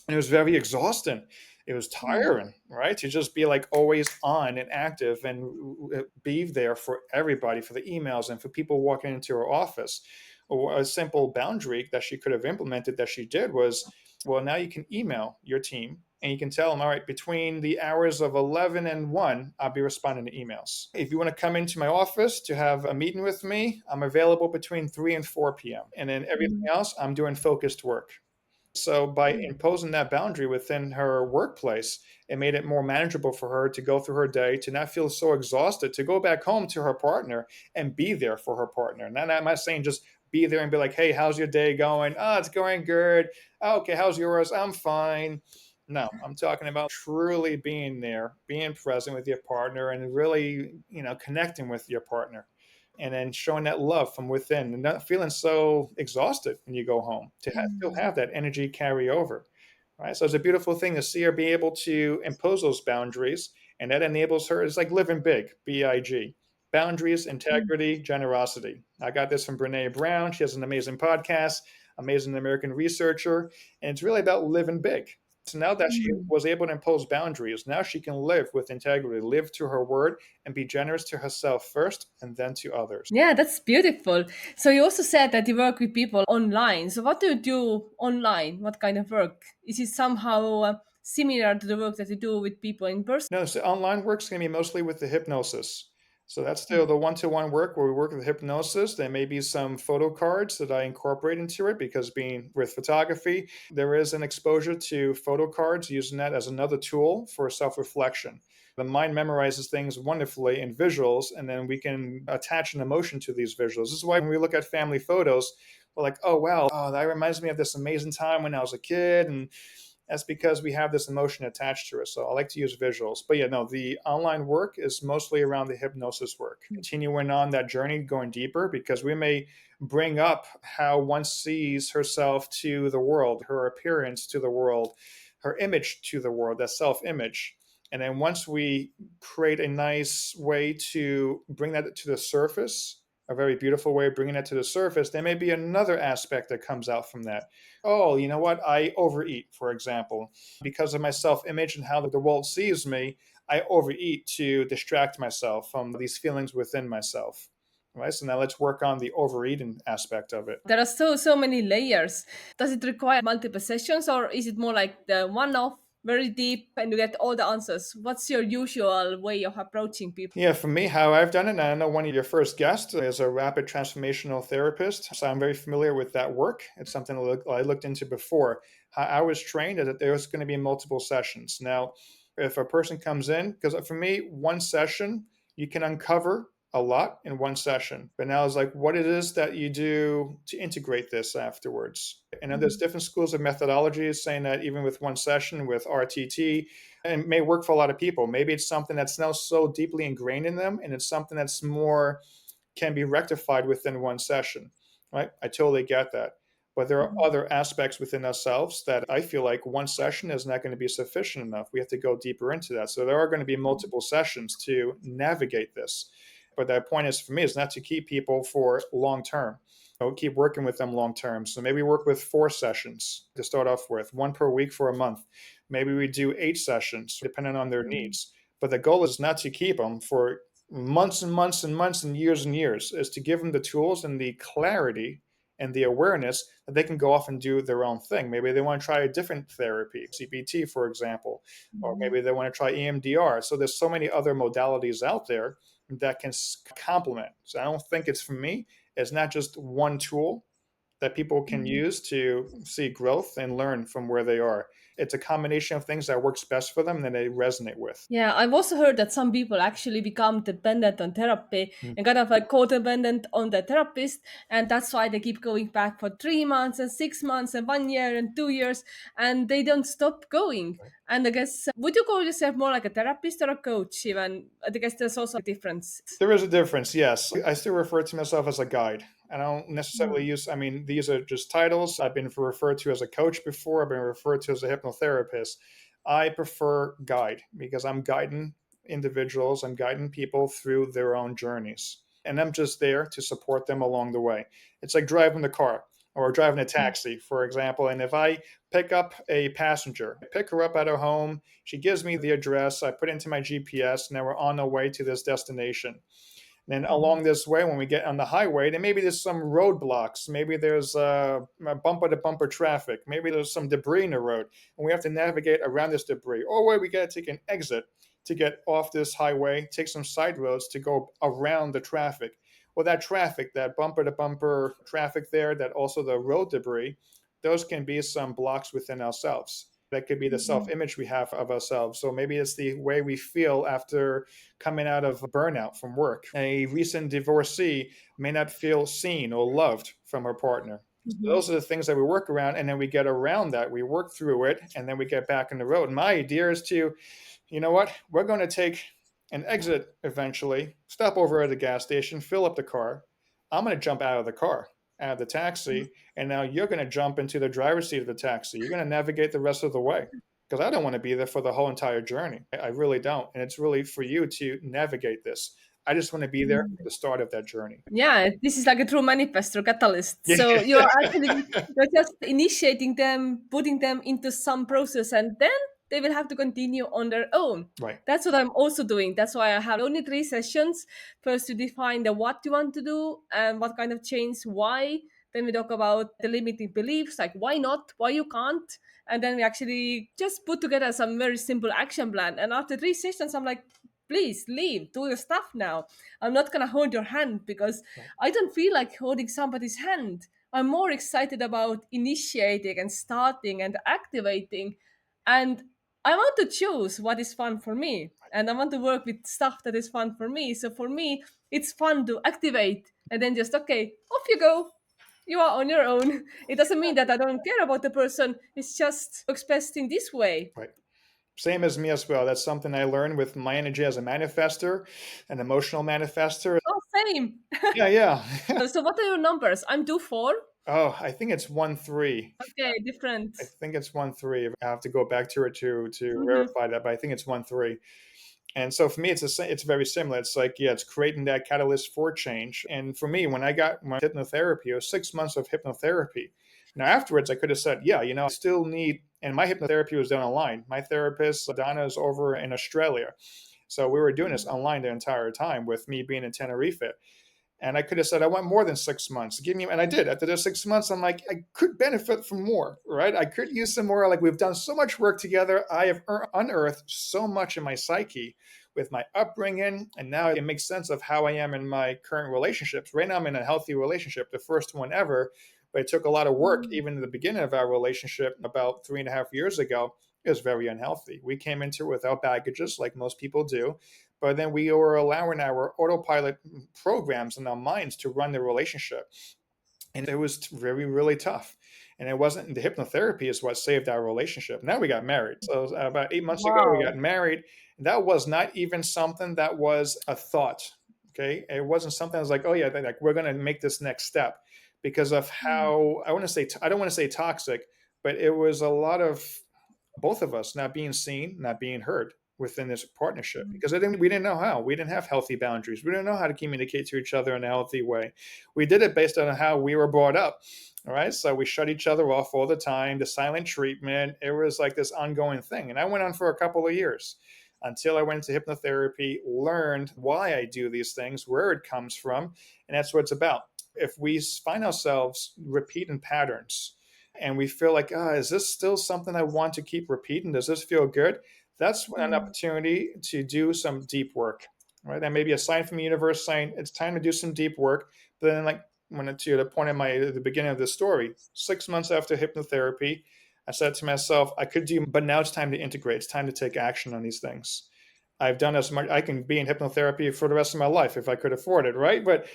And it was very exhausting. It was tiring, right? To just be like always on and active and be there for everybody, for the emails and for people walking into her office. Or a simple boundary that she could have implemented that she did was Well, now you can email your team and you can tell them, all right, between the hours of 11 and 1, I'll be responding to emails. If you want to come into my office to have a meeting with me, I'm available between 3 and 4 p.m. And then everything Mhm. else, I'm doing focused work. So by Mm. imposing that boundary within her workplace, it made it more manageable for her to go through her day, to not feel so exhausted, to go back home to her partner and be there for her partner. And I'm not saying just be there and be like, hey, how's your day going? Oh, it's going good. Oh, okay, how's yours? I'm fine. No, I'm talking about truly being there, being present with your partner and really, connecting with your partner and then showing that love from within and not feeling so exhausted when you go home to still Mm. have that energy carry over. Right. So it's a beautiful thing to see her be able to impose those boundaries. And that enables her, it's like living big, BIG. Boundaries, Mm. integrity, generosity. I got this from Brene Brown. She has an amazing podcast, amazing American researcher. And it's really about living big. So now that she Mm. was able to impose boundaries, now she can live with integrity, live to her word, and be generous to herself first and then to others. Yeah, that's beautiful. So you also said that you work with people online. So what do you do online? What kind of work? Is it somehow similar to the work that you do with people in person? No, so online work's going to be mostly with the hypnosis. So that's still the one-to-one work where we work with hypnosis. There may be some photo cards that I incorporate into it because being with photography, there is an exposure to photo cards, using that as another tool for self-reflection. The mind memorizes things wonderfully in visuals, and then we can attach an emotion to these visuals. This is why when we look at family photos, we're like, oh, wow, oh, that reminds me of this amazing time when I was a kid. And that's because we have this emotion attached to it. So I like to use visuals. But yeah, no, the online work is mostly around the hypnosis work, continuing on that journey, going deeper, because we may bring up how one sees herself to the world, her appearance to the world, her image to the world, that self image. And then once we create a nice way to bring that to the surface, a very beautiful way of bringing it to the surface, there may be another aspect that comes out from that. Oh, you know what? I overeat, for example, because of my self image and how the world sees me. I overeat to distract myself from these feelings within myself. Right. So now let's work on the overeating aspect of it. There are so many layers. Does it require multiple sessions, or is it more like the one off, very deep, and you get all the answers? What's your usual way of approaching people? Yeah, for me, how I've done it, and I know one of your first guests is a rapid transformational therapist. So I'm very familiar with that work. It's something I looked into before. How I was trained is that there's going to be multiple sessions. Now, if a person comes in, because for me, one session, you can uncover a lot in one session. But now it's like what it is that you do to integrate this afterwards. And then there's Mhm. different schools of methodologies saying that even with one session with RTT, and it may work for a lot of people. Maybe it's something that's now so deeply ingrained in them, and it's something that's more can be rectified within one session. Right? I totally get that. But there are Mhm. other aspects within ourselves that I feel like one session is not going to be sufficient enough. We have to go deeper into that. So there are going to be multiple sessions to navigate this. But the point is for me is not to keep people for long term. I'll keep working with them long term. So maybe work with 4 sessions to start off with, one per week for a month. Maybe we do 8 sessions, depending on their needs. But the goal is not to keep them for months and months and months and years, is to give them the tools and the clarity and the awareness that they can go off and do their own thing. Maybe they want to try a different therapy, CBT, for example, or Mhm. maybe they want to try EMDR. So there's so many other modalities out there that can complement. So I don't think it's for me. It's not just one tool that people can Mhm. use to see growth and learn from where they are. It's a combination of things that works best for them and that they resonate with. Yeah, I've also heard that some people actually become dependent on therapy Mm. and kind of like codependent on the therapist, and that's why they keep going back for 3 months and 6 months and 1 year and 2 years, and they don't stop going. And I guess, would you call yourself more like a therapist or a coach? Even I guess there's also a difference. There is a difference, yes. I still refer to myself as a guide. I don't necessarily Mm. use, I mean, these are just titles. I've been referred to as a coach before, I've been referred to as a hypnotherapist. I prefer guide because I'm guiding individuals, I'm guiding people through their own journeys. And I'm just there to support them along the way. It's like driving the car or driving a taxi, for example. And if I pick up a passenger, pick her up at her home, she gives me the address, I put into my GPS, now we're on our way to this destination. Then Mhm. along this way, when we get on the highway, then maybe there's some roadblocks. Maybe there's bumper to bumper traffic. Maybe there's some debris in the road, and we have to navigate around this debris. Or wait, we got to take an exit to get off this highway, take some side roads to go around the traffic. Well, that traffic, that bumper to bumper traffic there, that also the road debris, those can be some blocks within ourselves. That could be the self Mhm. image we have of ourselves. So maybe it's the way we feel after coming out of burnout from work. A recent divorcee may not feel seen or loved from her partner. So Mhm. those are the things that we work around, and then we get around that. We work through it, and then we get back on the road. My idea is to, you know what? We're going to take an exit eventually, stop over at a gas station, fill up the car. I'm going to jump out of the car, out of the taxi, and now you're going to jump into the driver's seat of the taxi. You're going to navigate the rest of the way because I don't want to be there for the whole entire journey. I really don't. And it's really for you to navigate this. I just want to be there Mhm. at the start of that journey. Yeah, this is like a true manifestor catalyst. Yeah. So you're just initiating them, putting them into some process, and then they will have to continue on their own. Right. That's what I'm also doing. That's why I have only 3 sessions. First, to define the what you want to do and what kind of change, why. Then we talk about the limiting beliefs, like why not, why you can't. And then we actually just put together some very simple action plan. And after 3 sessions, I'm like, please leave, do your stuff now. I'm not gonna hold your hand because Right. I don't feel like holding somebody's hand. I'm more excited about initiating and starting and activating. And I want to choose what is fun for me. And I want to work with stuff that is fun for me. So for me, it's fun to activate and then just, okay, off you go. You are on your own. It doesn't mean that I don't care about the person. It's just expressed in this way. Right. Same as me as well. That's something I learned with my energy as a manifester, an emotional manifester. Oh, same. Yeah, yeah. So what are your numbers? I'm 2-4. Oh, I think it's 1-3. Okay, different. I think it's 1-3. I have to go back to it to Mhm. verify that, but I think it's 1-3. And so for me, it's very similar. It's like, yeah, it's creating that catalyst for change. And for me, when I got my hypnotherapy, it was 6 months of hypnotherapy. Now afterwards, I could have said, yeah, I still need. And my hypnotherapy was done online. My therapist Donna is over in Australia, so we were doing this online the entire time with me being in Tenerife. And I could have said, I want more than 6 months. Give me, and I did. After those 6 months, I'm like, I could benefit from more, right? I could use some more. Like, we've done so much work together. I have unearthed so much in my psyche with my upbringing. And now it makes sense of how I am in my current relationships. Right now, I'm in a healthy relationship, the first one ever. But it took a lot of work, Mm. even in the beginning of our relationship about 3.5 years ago. It was very unhealthy. We came into it without baggages, like most people do, but then we were allowing our autopilot programs in our minds to run the relationship. And it was very, really tough. And it wasn't the hypnotherapy is what saved our relationship. Now we got married. So about 8 months ago, we Wow. got married. That was not even something that was a thought. Okay. It wasn't something I was like, oh, yeah, like we're going to make this next step because of Mm. how I want to say, I don't want to say toxic, but it was a lot of both of us not being seen, not being heard within this partnership Mm. because we didn't know how. We didn't have healthy boundaries. We didn't know how to communicate to each other in a healthy way. We did it based on how we were brought up. All right. So we shut each other off all the time, the silent treatment. It was like this ongoing thing. And I went on for a couple of years until I went into hypnotherapy, learned why I do these things, where it comes from. And that's what it's about. If we find ourselves repeating patterns, and we feel like, is this still something I want to keep repeating? Does this feel good? That's an Mm. opportunity to do some deep work, right? That may be a sign from the universe saying it's time to do some deep work. But then, like when to the point in the beginning of the story, 6 months after hypnotherapy, I said to myself, I could do, but now it's time to integrate. It's time to take action on these things. I've done as much. I can be in hypnotherapy for the rest of my life if I could afford it, right? But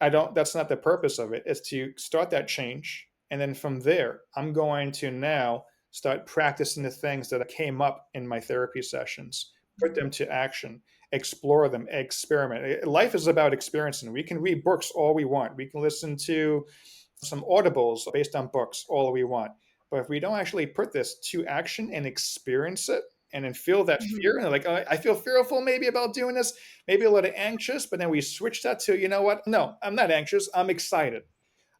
I don't. That's not the purpose of it. It's to start that change, and then from there, I'm going to now start practicing the things that came up in my therapy sessions, put them to action, explore them, experiment. Life is about experiencing. We can read books all we want. We can listen to some audibles based on books all we want. But if we don't actually put this to action and experience it and then feel that Mhm. fear and like, oh, I feel fearful maybe about doing this, maybe a little anxious, but then we switch that to, you know what? No, I'm not anxious. I'm excited.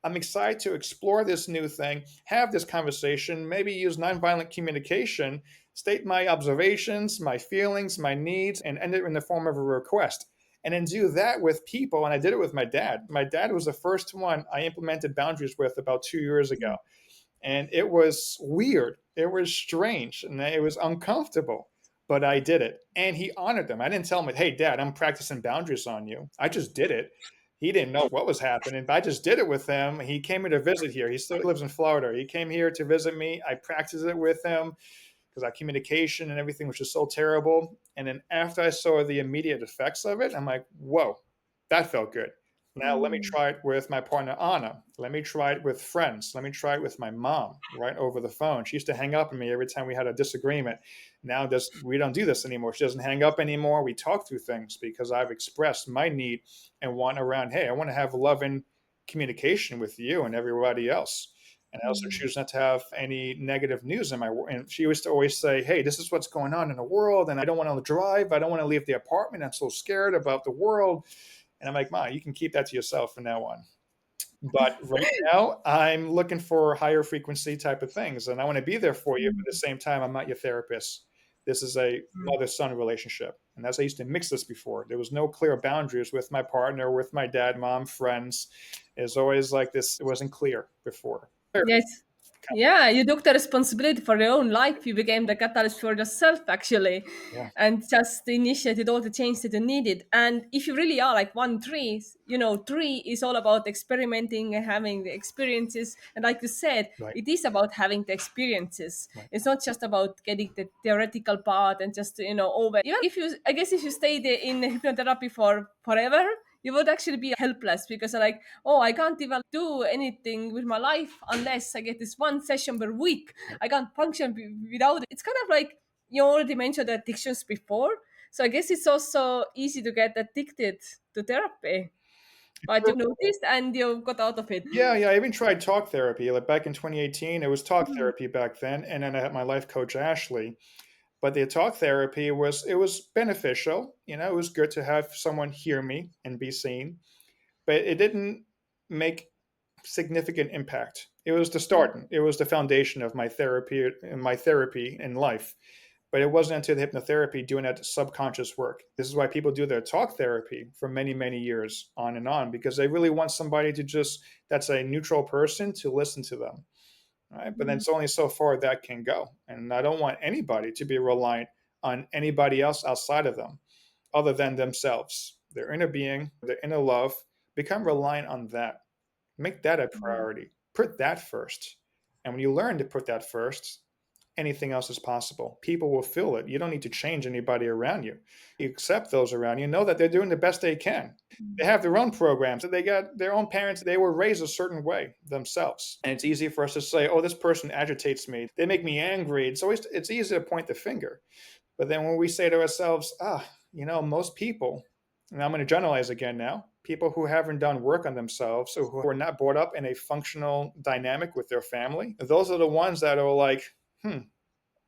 I'm excited to explore this new thing, have this conversation, maybe use nonviolent communication, state my observations, my feelings, my needs, and end it in the form of a request. and then do that with people. And I did it with my dad. My dad was the first one I implemented boundaries with about 2 years ago. And it was weird. It was strange and it was uncomfortable, but I did it. And he honored them. I didn't tell him, hey, dad, I'm practicing boundaries on you. I just did it. He didn't know what was happening, but I just did it with him. He came here to visit here. He still lives in Florida. He came here to visit me. I practiced it with him because our communication and everything was just so terrible. And then after I saw the immediate effects of it, I'm like, whoa, that felt good. Now let me Mm. try it with my partner Anna. Let me try it with friends. Let me try it with my mom right over the phone. She used to hang up on me every time we had a disagreement. Now we don't do this anymore. She doesn't hang up anymore. We talk through things because I've expressed my need and want around, hey, I want to have loving communication with you and everybody else. And I also Mm. choose not to have any negative news in my work. And she used to always say, hey, this is what's going on in the world. And I don't want to drive. I don't want to leave the apartment. I'm so scared about the world. And I'm like, Ma, you can keep that to yourself from now on. But right now, I'm looking for higher frequency type of things. And I want to be there for you. But at the same time, I'm not your therapist. This is a mother son relationship. And as I used to mix this before, there was no clear boundaries with my partner, with my dad, mom, friends. It's always like this. It wasn't clear before. Yes. Yeah, you took the responsibility for your own life. You became the catalyst for yourself, actually, Yeah, and just initiated all the change that you needed. And if you really are like one tree, tree is all about experimenting and having the experiences. And like you said, right, it is about having the experiences. right. It's not just about getting the theoretical part and just, over. Even if you, I guess, if you stayed in hypnotherapy for forever, you would actually be helpless because like, oh, I can't even do anything with my life unless I get this one session per week. I can't function without it. It's kind of like you already mentioned addictions before. So I guess it's also easy to get addicted to therapy. But you noticed and you got out of it. Yeah, yeah. I even tried talk therapy. Like back in 2018, it was talk Mm. therapy back then, and then I had my life coach Ashley. But the talk therapy was beneficial. It was good to have someone hear me and be seen, but it didn't make significant impact. It was the start. It was the foundation of my therapy in life. But it wasn't until the hypnotherapy doing that subconscious work. This is why people do their talk therapy for many, many years on and on, because they really want somebody to just, that's a neutral person, to listen to them. Right? But then Mm. it's only so far that can go. And I don't want anybody to be reliant on anybody else outside of them other than themselves. Their inner being, their inner love, become reliant on that. Make that a priority. Put that first. And when you learn to put that first, anything else is possible. People will feel it. You don't need to change anybody around you. You accept those around you, know that they're doing the best they can. They have their own programs. They got their own parents. They were raised a certain way themselves. And it's easy for us to say, oh, this person agitates me. They make me angry. It's easy to point the finger. But then when we say to ourselves, most people, and I'm going to generalize again now, people who haven't done work on themselves or who are not brought up in a functional dynamic with their family, those are the ones that are like,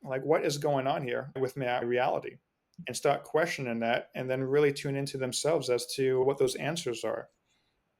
like what is going on here with my reality? And start questioning that and then really tune into themselves as to what those answers are.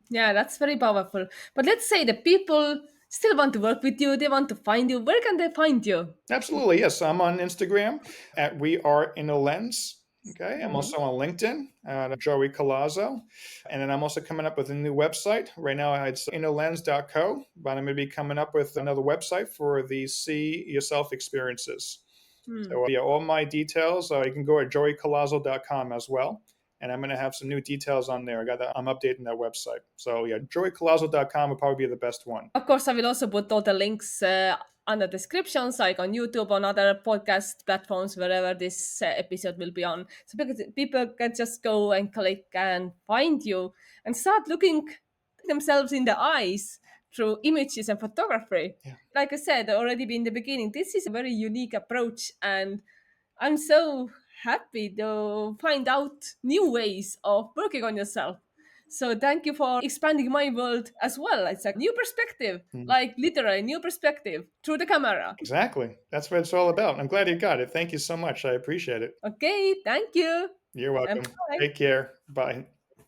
Yeah, that's very powerful. But let's say the people still want to work with you, they want to find you. Where can they find you? Absolutely, yes. I'm on Instagram at We Are in a Lens. Okay, I'm Mhm. also on LinkedIn at Joey Collazo. And then I'm also coming up with a new website. Right now it's innerlens.co, but I'm going to be coming up with another website for the See Yourself experiences. Hmm. So, yeah, all my details, you can go at joeycollazo.com as well. And I'm going to have some new details on there. I'm updating that website. So, yeah, joeycollazo.com would probably be the best one. Of course, I will also put all the links on the descriptions, like on YouTube, on other podcast platforms, wherever this episode will be on. So people can just go and click and find you and start looking themselves in the eyes through images and photography. Yeah. Like I said already in the beginning, this is a very unique approach, and I'm so happy to find out new ways of working on yourself. So thank you for expanding my world as well. It's a new perspective, Mm. like literally new perspective through the camera. Exactly. That's what it's all about. I'm glad you got it. Thank you so much. I appreciate it. Okay, thank you You're and welcome. bye. Take care. Bye.